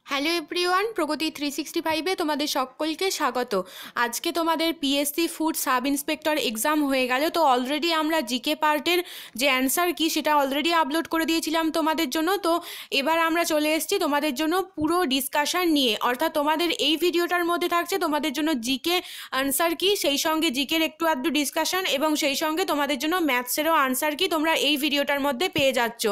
Hello everyone, প্রগতি 365-এ তোমাদের সকলকে স্বাগত। আজকে তোমাদের PSC food sub inspector exam হয়ে গেল। তো অলরেডি আমরা জিকে পার্টের যে অ্যান্সার কি সেটা অলরেডি আপলোড করে দিয়েছিলাম তোমাদের জন্য। তো এবার আমরা চলে এসেছি তোমাদের জন্য পুরো ডিসকাশন নিয়ে, অর্থাৎ তোমাদের এই ভিডিওটার মধ্যে থাকছে তোমাদের জন্য জিকে আনসার কি, সেই সঙ্গে জিকের একটু আধটু ডিসকাশন এবং সেই সঙ্গে তোমাদের জন্য ম্যাথসেরও আনসার কি তোমরা এই ভিডিওটার মধ্যে পেয়ে যাচ্ছ।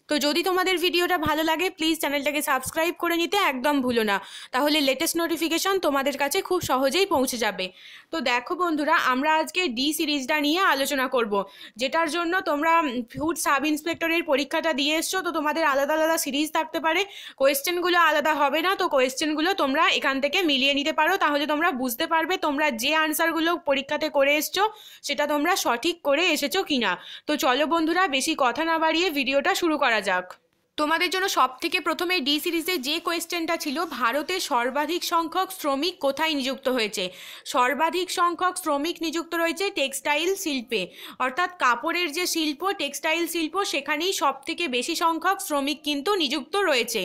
তো যদি তোমাদের ভিডিওটা ভালো লাগে প্লিজ চ্যানেলটাকে সাবস্ক্রাইব করে নিতে একদম ভুলো না, তাহলে লেটেস্ট নোটিফিকেশন তোমাদের কাছে খুব সহজেই পৌঁছে যাবে। তো দেখো বন্ধুরা, আমরা আজকে ডি সিরিজটা নিয়ে আলোচনা করব, যেটার জন্য তোমরা ফুড সাব ইন্সপেক্টরের পরীক্ষাটা দিয়ে এসছো। তো তোমাদের আলাদা আলাদা সিরিজ থাকতে পারে, কোয়েশ্চেনগুলো আলাদা হবে না। তো কোয়েশ্চেনগুলো তোমরা এখান থেকে মিলিয়ে নিতে পারো, তাহলে তোমরা বুঝতে পারবে তোমরা যে আনসারগুলো পরীক্ষাতে করে এসছো সেটা তোমরা সঠিক করে এসেছো কিনা। তো চলো বন্ধুরা, বেশি কথা না বাড়িয়ে ভিডিওটা শুরু করা যাক। তোমাদের জন্য সব থেকে প্রথমে ডি সিরিজে যে কোয়েশ্চেনটা ছিল, ভারতে সর্বাধিক সংখ্যক শ্রমিক কোথায় নিযুক্ত হয়েছে? সর্বাধিক সংখ্যক শ্রমিক নিযুক্ত রয়েছে টেক্সটাইল শিল্পে, অর্থাৎ কাপড়ের যে শিল্প, টেক্সটাইল শিল্প, সেখানেই সব থেকে বেশি সংখ্যক শ্রমিক কিন্তু নিযুক্ত রয়েছে।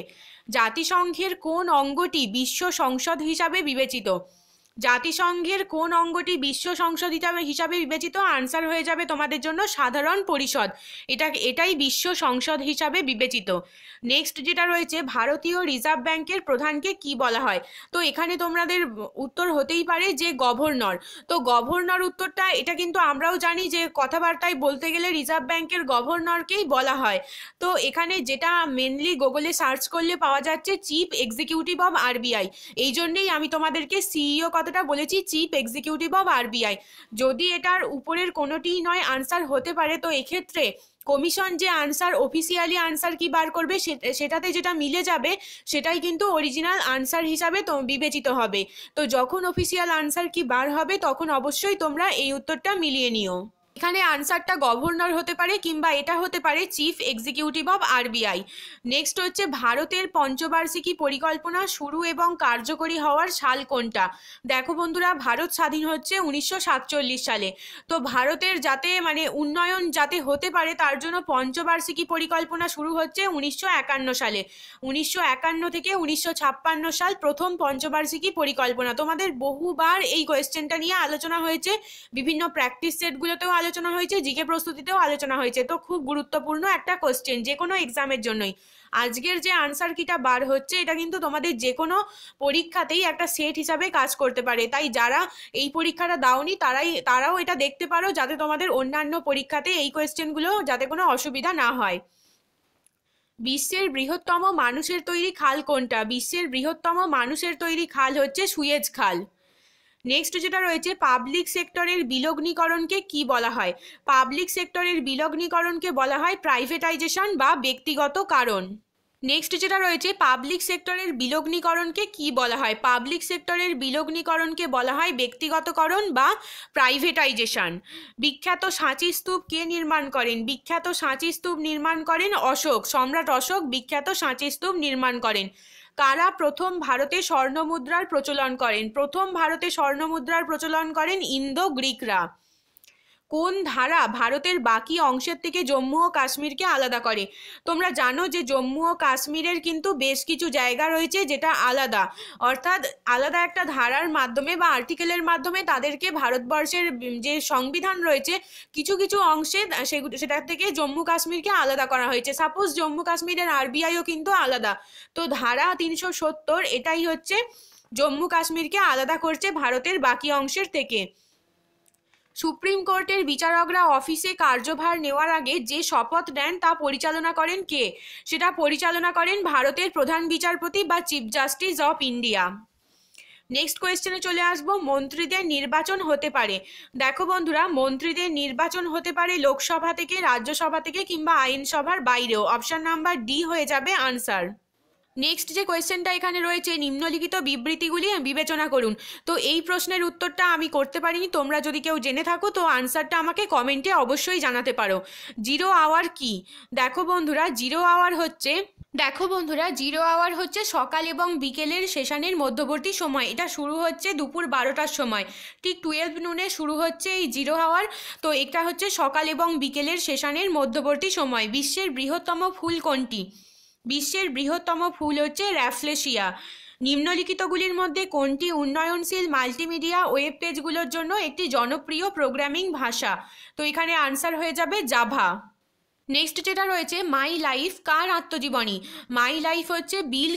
জাতিসংঘের কোন অঙ্গটি বিশ্ব সংসদ হিসাবে বিবেচিত? জাতিসংঘের কোন অঙ্গটি বিশ্ব সংসদ হিসাবে বিবেচিত? আনসার হয়ে যাবে তোমাদের জন্য সাধারণ পরিষদ। এটাই বিশ্ব সংসদ হিসাবে বিবেচিত। নেক্সট যেটা রয়েছে, ভারতীয় রিজার্ভ ব্যাংকের প্রধানকে কি বলা হয়? তো এখানে তোমাদের উত্তর হতেই পারে যে গভর্নর। তো গভর্নর উত্তরটা, এটা কিন্তু আমরাও জানি যে কথাবার্তায় বলতে গেলে রিজার্ভ ব্যাংকের গভর্নরকেই বলা হয়। তো এখানে যেটা মেনলি গুগলে সার্চ করলে পাওয়া যাচ্ছে চিফ এক্সিকিউটিভ অফ আরবিআই। এই জন্যেই আমি তোমাদেরকে সিইও কথাটা বলেছি, চিফ এক্সিকিউটিভ অফ আরবিআই। যদি এটার উপরের কোনোটিই নয় আনসার হতে পারে, তো এক্ষেত্রে কমিশন যে আনসার, অফিসিয়ালি আনসার কি বার করবে সেটাতে যেটা মিলে যাবে সেটাই কিন্তু অরিজিনাল আনসার হিসাবে তো বিবেচিত হবে। তো যখন অফিসিয়াল আনসার কি বার হবে তখন অবশ্যই তোমরা এই উত্তরটা মিলিয়ে নিও। এখানে আনসারটা গভর্নর হতে পারে কিংবা এটা হতে পারে chief executive of RBI. Next হচ্ছে, ভারতের পঞ্চবার্ষিকী পরিকল্পনা শুরু এবং কার্যকরী হওয়ার সাল কোনটা? দেখো বন্ধুরা, ভারত স্বাধীন হচ্ছে 1947 সালে। তো ভারতের যাতে উন্নয়ন যাতে হতে পারে তার জন্য পঞ্চবার্ষিকী পরিকল্পনা শুরু হচ্ছে 1951 সালে। 1951 থেকে 1956 সাল প্রথম পঞ্চবার্ষিকী পরিকল্পনা। তোমাদের বহুবার এই কোয়েশ্চেনটা নিয়ে আলোচনা হয়েছে, বিভিন্ন প্র্যাকটিস সেটগুলোতেও আলোচনা হয়েছে, জিকে প্রস্তুতিতেও আলোচনা হয়েছে। তো খুব গুরুত্বপূর্ণ একটা কোশ্চেন যে কোনো এক্সামের জন্যই। আজকের যে আনসার কিটা বার হচ্ছে এটা কিন্তু তোমাদের যে কোনো পরীক্ষাতেই একটা সেট হিসাবে কাজ করতে পারে। তাই যারা এই পরীক্ষাটা দাওনি তারাও এটা দেখতে পারো, যাতে তোমাদের অন্যান্য পরীক্ষাতে এই কোয়েশ্চেনগুলো যাতে কোনো অসুবিধা না হয়। বিশ্বের বৃহত্তম মানুষের তৈরি খাল কোনটা? বিশ্বের বৃহত্তম মানুষের তৈরি খাল হচ্ছে সুয়েজ খাল। নেক্সট যেটা রয়েছে, পাবলিক সেক্টরের বিলগ্নীকরণকে কি বলা হয়? পাবলিক সেক্টরের বিলগ্নীকরণকে বলা হয় প্রাইভেটাইজেশন বা ব্যক্তিগত কারণ। নেক্সট যেটা রয়েছে, পাবলিক সেক্টরের বিলগ্নীকরণকে কি বলা হয়? পাবলিক সেক্টরের বিলগ্নীকরণকে বলা হয় ব্যক্তিগতকরণ বা প্রাইভেটাইজেশন। বিখ্যাত সাঁচি স্তূপ কে নির্মাণ করেন? বিখ্যাত সাঁচি স্তূপ নির্মাণ করেন অশোক, সম্রাট অশোক বিখ্যাত সাঁচি স্তূপ নির্মাণ করেন। কারা প্রথম ভারতে স্বর্ণমুদ্রার প্রচলন করেন? প্রথম ভারতে স্বর্ণমুদ্রার প্রচলন করেন ইন্দো গ্রিকরা। কোন ধারা ভারতের বাকি অংশের থেকে জম্মু ও কাশ্মীরকে আলাদা করে? তোমরা জানো যে জম্মু ও কাশ্মীরের কিন্তু বেশ কিছু জায়গা রয়েছে যেটা আলাদা, অর্থাৎ আলাদা একটা ধারার মাধ্যমে বা আর্টিকেলের মাধ্যমে তাদেরকে ভারতবর্ষের যে সংবিধান রয়েছে কিছু কিছু অংশে সেটা থেকে জম্মু কাশ্মীরকে আলাদা করা হয়েছে। সাপোজ জম্মু কাশ্মীরের আরবিআইও কিন্তু আলাদা। তো ধারা 370 এটাই হচ্ছে জম্মু কাশ্মীরকে আলাদা করছে ভারতের বাকি অংশের থেকে। সুপ্রিম কোর্টের বিচারকরা অফিসে কার্যভার নেওয়ার আগে যে শপথ নেন তা পরিচালনা করেন কে? সেটা পরিচালনা করেন ভারতের প্রধান বিচারপতি বা chief justice of India. Next কোয়েশ্চেনে চলে আসবো, মন্ত্রীদের নির্বাচন হতে পারে। দেখো বন্ধুরা, মন্ত্রীদের নির্বাচন হতে পারে লোকসভা থেকে, রাজ্যসভা থেকে কিংবা আইনসভার বাইরেও। অপশন নাম্বার ডি হয়ে যাবে আনসার। নেক্সট যে কোয়েশ্চেনটা এখানে রয়েছে, নিম্নলিখিত বিবৃতিগুলি বিবেচনা করুন। তো এই প্রশ্নের উত্তরটা আমি করতে পারিনি, তোমরা যদি কেউ জেনে থাকো তো আনসারটা আমাকে কমেন্টে অবশ্যই জানাতে পারো। জিরো আওয়ার কি? দেখো বন্ধুরা, জিরো আওয়ার হচ্ছে সকাল এবং বিকেলের সেশনের মধ্যবর্তী সময়। এটা শুরু হচ্ছে দুপুর 12টার সময়, ঠিক 12 নুনে শুরু হচ্ছে এই জিরো আওয়ার। তো এটা হচ্ছে সকাল এবং বিকেলের সেশনের মধ্যবর্তী সময়। বিশ্বের বৃহত্তম ফুল কোনটি? বিশ্বের বৃহত্তম ফুল হচ্ছে র্যাফলেশিয়া। নিম্নলিখিতগুলির মধ্যে কোনটি উন্নয়নশীল মাল্টিমিডিয়া ওয়েব পেজগুলোর জন্য একটি জনপ্রিয় প্রোগ্রামিং ভাষা? তো এখানে আনসার হয়ে যাবে জাভা। নেক্সট যেটা রয়েছে, মাই লাইফ কার আত্মজীবনী? মাই লাইফ হচ্ছে বিল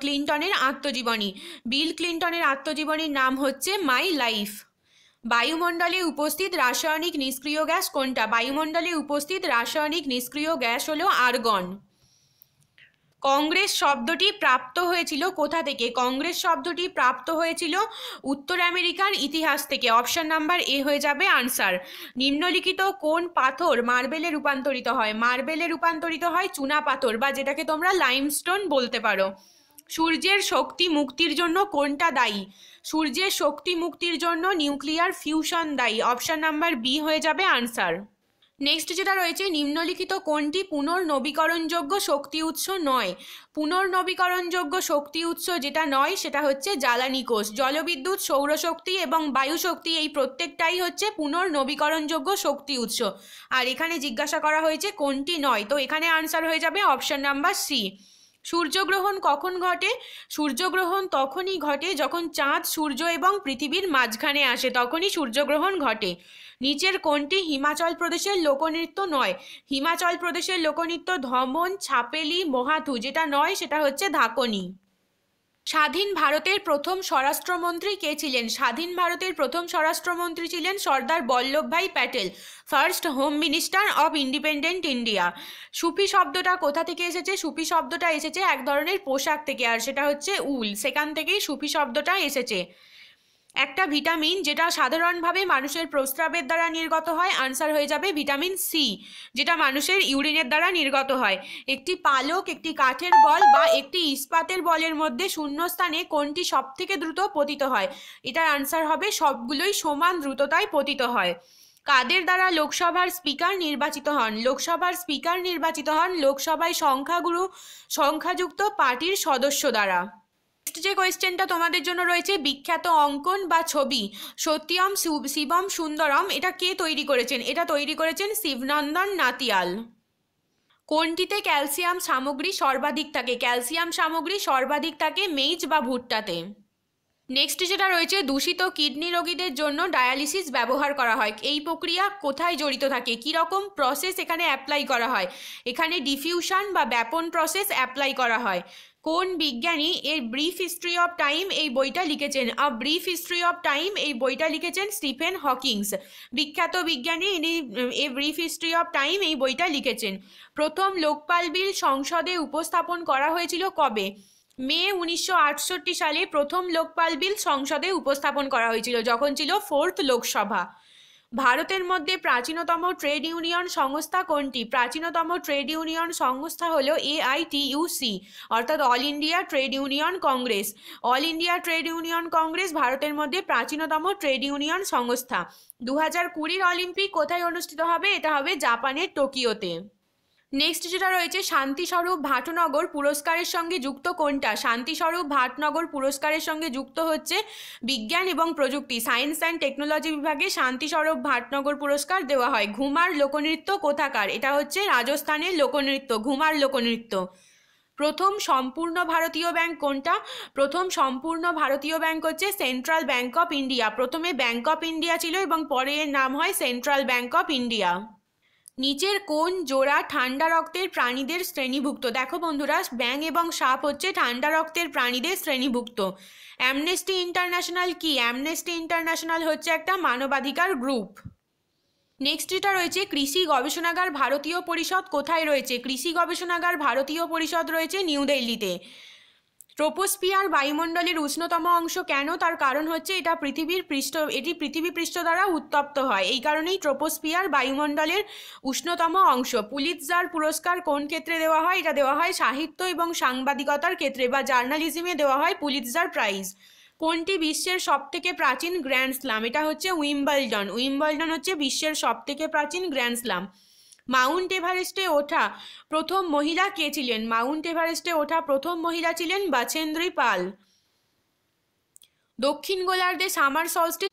ক্লিন্টনের আত্মজীবনী। বিল ক্লিন্টনের আত্মজীবনীর নাম হচ্ছে মাই লাইফ। বায়ুমণ্ডলে উপস্থিত রাসায়নিক নিষ্ক্রিয় গ্যাস কোনটা? বায়ুমণ্ডলে উপস্থিত রাসায়নিক নিষ্ক্রিয় গ্যাস হলো আর্গন। কংগ্রেস শব্দটি প্রাপ্ত হয়েছিল কোথা থেকে? কংগ্রেস শব্দটি প্রাপ্ত হয়েছিল উত্তর আমেরিকার ইতিহাস থেকে। অপশন নাম্বার এ হয়ে যাবে আনসার। নিম্নলিখিত কোন পাথর মার্বেলে রূপান্তরিত হয়? মার্বেলে রূপান্তরিত হয় চুনা পাথর, বা যেটাকে তোমরা লাইমস্টোন বলতে পারো। সূর্যের শক্তি মুক্তির জন্য কোনটা দায়ী? সূর্যের শক্তি মুক্তির জন্য নিউক্লিয়ার ফিউশন দায়ী। অপশন নাম্বার বি হয়ে যাবে আনসার। নেক্সট যেটা রয়েছে, নিম্নলিখিত কোনটি পুনর্নবীকরণযোগ্য শক্তি উৎস নয়? পুনর্নবীকরণযোগ্য শক্তি উৎস যেটা নয় সেটা হচ্ছে জ্বালানি কোষ। জলবিদ্যুৎ, সৌরশক্তি এবং বায়ুশক্তি এই প্রত্যেকটাই হচ্ছে পুনর্নবীকরণযোগ্য শক্তি উৎস। আর এখানে জিজ্ঞাসা করা হয়েছে কোনটি নয়, তো এখানে আনসার হয়ে যাবে অপশন নাম্বার সি। সূর্যগ্রহণ কখন ঘটে? সূর্যগ্রহণ তখনই ঘটে যখন চাঁদ, সূর্য এবং পৃথিবীর মাঝখানে আসে, তখনই সূর্যগ্রহণ ঘটে। নিচের কোনটি হিমাচল প্রদেশের লোকনৃত্য নয়? হিমাচল প্রদেশের লোকনৃত্য ধমন, ছাপেলি, মোহাথু। যেটা নয় সেটা হচ্ছে ধাকনি। স্বাধীন ভারতের প্রথম স্বরাষ্ট্রমন্ত্রী কে ছিলেন? স্বাধীন ভারতের প্রথম স্বরাষ্ট্রমন্ত্রী ছিলেন Sardar Vallabhbhai Patel, first home minister of independent India. সুফি শব্দটা কোথা থেকে এসেছে? সুফি শব্দটা এসেছে এক ধরনের পোশাক থেকে, আর সেটা হচ্ছে উল। সেখান থেকেই সুফি শব্দটা এসেছে। একটা ভিটামিন যেটা সাধারণভাবে মানুষের প্রস্রাবের দ্বারা নির্গত হয়, আনসার হয়ে যাবে ভিটামিন সি, যেটা মানুষের ইউরিনের দ্বারা নির্গত হয়। একটি পালক, একটি কাঠের বল বা একটি ইস্পাতের বলের মধ্যে শূন্যস্থানে কোনটি সব থেকে দ্রুত পতিত হয়? এটার আনসার হবে সবগুলোই সমান দ্রুততায় পতিত হয়। কাদের দ্বারা লোকসভার স্পিকার নির্বাচিত হন? লোকসভার স্পিকার নির্বাচিত হন লোকসভায় সংখ্যাযুক্ত পার্টির সদস্য দ্বারা। যে কোয়েশ্চেনটা তোমাদের জন্য রয়েছে, বিখ্যাত অঙ্কন বা ছবি সত্যম শিবম সুন্দরম, এটা কে তৈরি করেছেন? এটা তৈরি করেছেন শিবনন্দন নাতিয়াল। কোনটিতে ক্যালসিয়াম সামগ্রী সর্বাধিক থাকে? ক্যালসিয়াম সামগ্রী সর্বাধিক থাকে মেইজ বা ভুট্টাতে। নেক্সট যেটা রয়েছে, দূষিত কিডনি রোগীদের জন্য ডায়ালিসিস ব্যবহার করা হয়। এই প্রক্রিয়া কোথায় জড়িত থাকে? কি রকম প্রসেস এখানে অ্যাপ্লাই করা হয়? এখানে ডিফিউশন বা ব্যাপন প্রসেস অ্যাপ্লাই করা হয়। কোন বিজ্ঞানী এর ব্রিফ হিস্ট্রি অফ টাইম এই বইটা লিখেছেন? A brief history of time এই বইটা লিখেছেন স্টিফেন হকিংস। বিখ্যাত বিজ্ঞানী, ইনি a brief history of time এই বইটা লিখেছেন। প্রথম লোকপাল বিল সংসদে উপস্থাপন করা হয়েছিল কবে? মে 1968 সালে প্রথম লোকপাল বিল সংসদে উপস্থাপন করা হয়েছিল, যখন ছিল 4th লোকসভা। ভারতের মধ্যে প্রাচীনতম ট্রেড ইউনিয়ন সংস্থা কোনটি? প্রাচীনতম ট্রেড ইউনিয়ন সংস্থা হলো AITUC, অর্থাৎ all India trade union Congress. All India trade union Congress ভারতের মধ্যে প্রাচীনতম ট্রেড ইউনিয়ন সংস্থা। 2020 অলিম্পিক কোথায় অনুষ্ঠিত হবে? এটা হবে জাপানের টোকিওতে। নেক্সট যেটা রয়েছে, শান্তিস্বরূপ ভাটনগর পুরস্কারের সঙ্গে যুক্ত কোনটা? শান্তিস্বরূপ ভাটনগর পুরস্কারের সঙ্গে যুক্ত হচ্ছে বিজ্ঞান এবং প্রযুক্তি, সায়েন্স অ্যান্ড টেকনোলজি বিভাগে শান্তিস্বরূপ ভাটনগর পুরস্কার দেওয়া হয়। ঘুমার লোকনৃত্য কোথাকার? এটা হচ্ছে রাজস্থানের লোকনৃত্য, ঘুমার লোকনৃত্য। প্রথম সম্পূর্ণ ভারতীয় ব্যাংক কোনটা? প্রথম সম্পূর্ণ ভারতীয় ব্যাংক হচ্ছে সেন্ট্রাল ব্যাংক অফ ইন্ডিয়া। প্রথমে ব্যাংক অফ ইন্ডিয়া ছিল এবং পরে এর নাম হয় সেন্ট্রাল ব্যাংক অফ ইন্ডিয়া। নিচের কোন জোড়া ঠান্ডা রক্তের প্রাণীদের শ্রেণীভুক্ত? দেখো বন্ধুরা, ব্যাঙ এবং সাপ হচ্ছে ঠান্ডা রক্তের প্রাণীদের শ্রেণীভুক্ত। অ্যামনেস্টি ইন্টারন্যাশনাল কি? অ্যামনেস্টি ইন্টারন্যাশনাল হচ্ছে একটা মানবাধিকার গ্রুপ। নেক্সট যেটা রয়েছে, কৃষি গবেষণাগার ভারতীয় পরিষদ কোথায় রয়েছে? কৃষি গবেষণাগার ভারতীয় পরিষদ রয়েছে নিউ দিল্লিতে। ট্রোপোস্ফিয়ার বায়ুমণ্ডলের উষ্ণতম অংশ কেন? তার কারণ হচ্ছে এটি পৃথিবী পৃষ্ঠ দ্বারা উত্তপ্ত হয়, এই কারণেই ট্রোপোস্ফিয়ার বায়ুমণ্ডলের উষ্ণতম অংশ। পুলিৎজার পুরস্কার কোন ক্ষেত্রে দেওয়া হয়? এটা দেওয়া হয় সাহিত্য এবং সাংবাদিকতার ক্ষেত্রে, বা জার্নালিজমে দেওয়া হয় পুলিৎজার প্রাইজ। কোনটি বিশ্বের সবথেকে প্রাচীন গ্র্যান্ড স্লাম? এটা হচ্ছে উইম্বলডন। উইম্বলডন হচ্ছে বিশ্বের সবথেকে প্রাচীন গ্র্যান্ড স্লাম। মাউন্ট এভারেস্টে ওঠা প্রথম মহিলা কে ছিলেন? মাউন্ট এভারেস্টে ওঠা প্রথম মহিলা ছিলেন বাচেন্দ্রী পাল। দক্ষিণ গোলার্ধে সামার সলস্টিস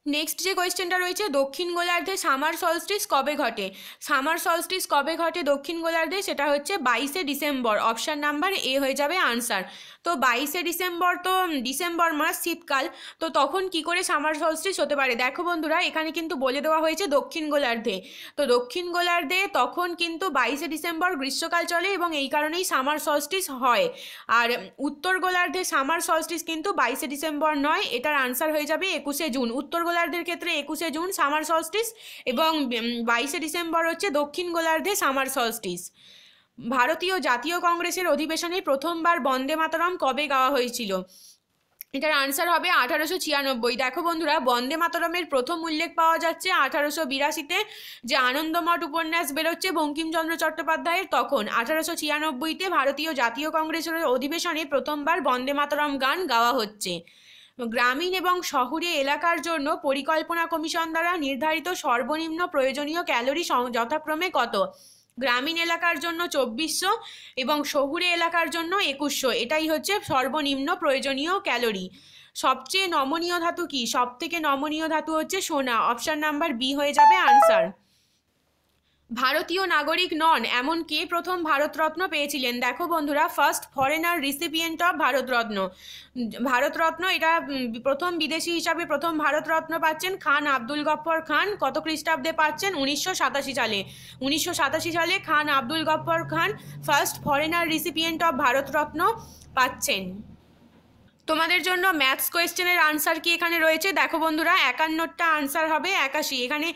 নেক্সট যে কোয়েশ্চেনটা রয়েছে, দক্ষিণ গোলার্ধে সামার সলস্টিস কবে ঘটে? সামার সলস্টিস কবে ঘটে দক্ষিণ গোলার্ধে? সেটা হচ্ছে 22শে ডিসেম্বর। অপশান নাম্বার এ হয়ে যাবে আনসার। তো 22শে ডিসেম্বর, তো ডিসেম্বর মাস শীতকাল, তো তখন কি করে সামার সলস্টিস হতে পারে? দেখো বন্ধুরা, এখানে কিন্তু বলে দেওয়া হয়েছে দক্ষিণ গোলার্ধে। তো দক্ষিণ গোলার্ধে তখন কিন্তু 22শে ডিসেম্বর গ্রীষ্মকাল চলে এবং এই কারণেই সামার সলস্টিস হয়। আর উত্তর গোলার্ধে সামার সলস্টিস কিন্তু 22শে ডিসেম্বর নয়, এটার আনসার হয়ে যাবে 21শে জুন। উত্তর গোলার্ধের ক্ষেত্রে 21শে জুন সামার সলস্টিস এবং 22শে ডিসেম্বর হচ্ছে দক্ষিণ গোলার্ধে সামার সলস্টিস। ভারতীয় জাতীয় কংগ্রেসের অধিবেশনে প্রথমবার বন্দে মাতরম কবে গাওয়া হয়েছিল? এটার আনসার হবে 1896। দেখো বন্ধুরা, বন্দে মাতরমের প্রথম উল্লেখ পাওয়া যাচ্ছে 1882-তে, যে আনন্দমঠ উপন্যাস বেরোচ্ছে বঙ্কিমচন্দ্র চট্টোপাধ্যায়ের, তখন 1896-তে ভারতীয় জাতীয় কংগ্রেসের অধিবেশনে প্রথমবার বন্দে মাতরম গান গাওয়া হচ্ছে। গ্রামীণ এবং শহুরে এলাকার জন্য পরিকল্পনা কমিশন দ্বারা নির্ধারিত সর্বনিম্ন প্রয়োজনীয় ক্যালোরি যথাক্রমে কত? গ্রামীণ এলাকার জন্য 2400 এবং শহুরে এলাকার জন্য 2100, এটাই হচ্ছে সর্বনিম্ন প্রয়োজনীয় ক্যালোরি। সবচেয়ে নমনীয় ধাতু কি? সব থেকে নমনীয় ধাতু হচ্ছে সোনা। অপশন নাম্বার বি হয়ে যাবে আনসার। ভারতীয় নাগরিক নন এমন কে প্রথম ভারতরত্ন পেয়েছিলেন? দেখো বন্ধুরা, first foreigner recipient of Bharat Ratna. Bharat Ratna এটা প্রথম বিদেশি হিসাবে প্রথম ভারতরত্ন পাচ্ছেন খান আব্দুল গফ্ফর খান। কত খ্রিস্টাব্দে পাচ্ছেন? 1987 সালে। 1987 সালে Khan Abdul Ghaffar Khan first foreigner recipient of Bharat Ratna পাচ্ছেন। তোমাদের জন্য ম্যাথস কোয়েশ্চেনের আনসার কি এখানে রয়েছে? দেখো বন্ধুরা, 51টা আনসার হবে 81। এখানে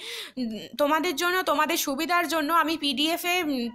তোমাদের জন্য, তোমাদের সুবিধার জন্য আমি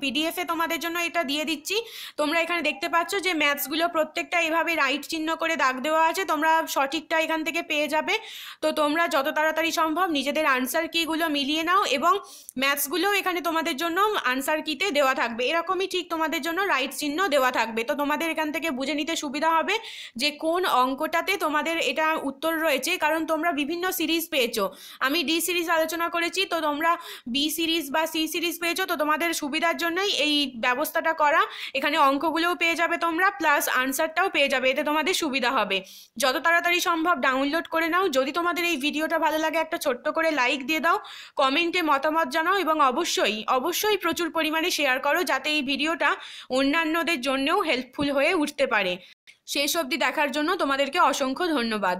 পিডিএফে তোমাদের জন্য এটা দিয়ে দিচ্ছি। তোমরা এখানে দেখতে পাচ্ছ যে ম্যাথসগুলো প্রত্যেকটা এভাবে রাইট চিহ্ন করে দাগ দেওয়া আছে, তোমরা সঠিকটা এখান থেকে পেয়ে যাবে। তো তোমরা যত তাড়াতাড়ি সম্ভব নিজেদের আনসার কিগুলো মিলিয়ে নাও এবং ম্যাথসগুলোও এখানে তোমাদের জন্য আনসার কিতে দেওয়া থাকবে, এরকমই ঠিক তোমাদের জন্য রাইট চিহ্ন দেওয়া থাকবে। তো তোমাদের এখান থেকে বুঝে নিতে সুবিধা হবে যে কোন অঙ্কটাতে তোমাদের এটা উত্তর রয়েছে, কারণ তোমরা বিভিন্ন সিরিজ পেয়েছো। আমি ডি সিরিজ আলোচনা করেছি, তো তোমরা বি সিরিজ বা সি সিরিজ পেয়েছো। তো তোমাদের সুবিধার জন্যই এই ব্যবস্থাটা করা। এখানে অঙ্কগুলোও পেয়ে যাবে তোমরা, প্লাস আনসারটাও পেয়ে যাবে, এতে তোমাদের সুবিধা হবে। যত তাড়াতাড়ি সম্ভব ডাউনলোড করে নাও। যদি তোমাদের এই ভিডিওটা ভালো লাগে একটা ছোট্ট করে লাইক দিয়ে দাও, কমেন্টে মতামত জানাও এবং অবশ্যই প্রচুর পরিমাণে শেয়ার করো, যাতে এই ভিডিওটা অন্যান্যদের জন্যও হেল্পফুল হয়ে উঠতে পারে। শেষ অবধি দেখার জন্য তোমাদেরকে অসংখ্য ধন্যবাদ।